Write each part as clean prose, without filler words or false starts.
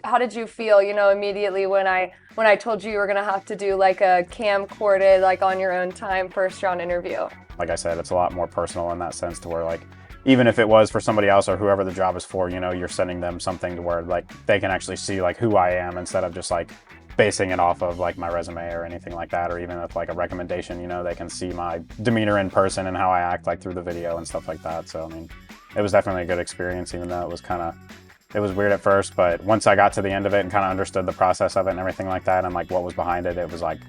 how did you feel, immediately when I told you were gonna have to do like a camcorded, like on your own time first round interview? Like I said, it's a lot more personal in that sense, to where like, even if it was for somebody else or whoever the job is for, you're sending them something to where like they can actually see like who I am, instead of just like basing it off of like my resume or anything like that, or even if like a recommendation, they can see my demeanor in person and how I act like through the video and stuff like that. So I mean, it was definitely a good experience, even though it was weird at first, but once I got to the end of it and kind of understood the process of it and everything like that, and like what was behind it, it was like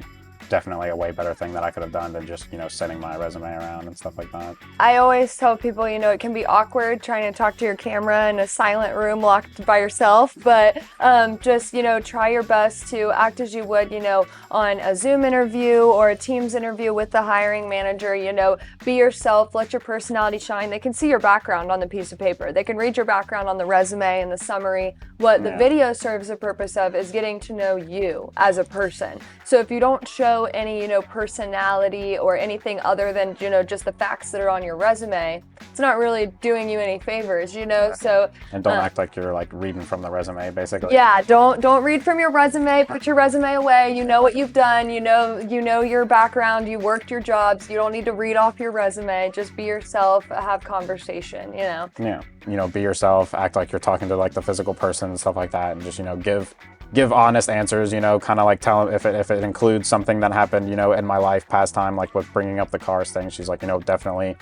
definitely a way better thing that I could have done than just, sending my resume around and stuff like that. I always tell people, it can be awkward trying to talk to your camera in a silent room locked by yourself, but just, try your best to act as you would, on a Zoom interview or a Teams interview with the hiring manager. Be yourself, let your personality shine. They can see your background on the piece of paper. They can read your background on the resume and the summary. What the video serves the purpose of is getting to know you as a person. So if you don't show any, personality or anything other than, just the facts that are on your resume, it's not really doing you any favors, so. And don't act like you're like reading from the resume, basically. Yeah, don't read from your resume, put your resume away, you know what you've done, you know your background, you worked your jobs, you don't need to read off your resume, just be yourself, have conversation, Yeah, be yourself, act like you're talking to like the physical person and stuff like that, and just, give honest answers, kind of like tell them if it includes something that happened, in my life past time, like with bringing up the cars thing. She's like, definitely,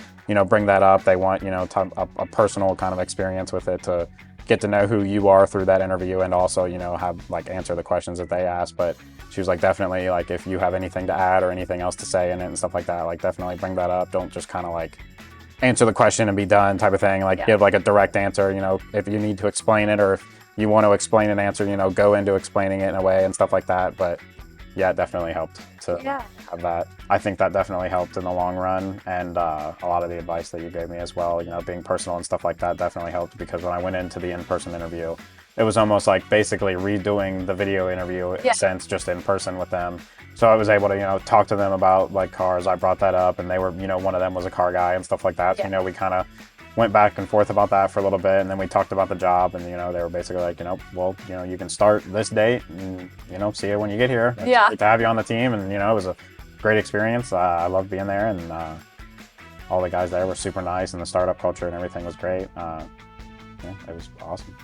bring that up. They want, a personal kind of experience with it to get to know who you are through that interview, and also, have like answer the questions that they ask. But she was like, definitely, like if you have anything to add or anything else to say in it and stuff like that, like definitely bring that up. Don't just kind of like answer the question and be done type of thing. Like give like a direct answer, if you need to explain it, or if you want to explain an answer, go into explaining it in a way and stuff like that. But yeah, it definitely helped to have that. I think that definitely helped in the long run. And a lot of the advice that you gave me as well, being personal and stuff like that definitely helped, because when I went into the in-person interview, it was almost like basically redoing the video interview in a sense, just in person with them. So I was able to, talk to them about like cars. I brought that up, and they were, one of them was a car guy and stuff like that. So, we kind of went back and forth about that for a little bit, and then we talked about the job, and they were basically like, well, you can start this date, and see you when you get here. It's great to have you on the team, and it was a great experience. I loved being there, and all the guys there were super nice, and the startup culture and everything was great. It was awesome.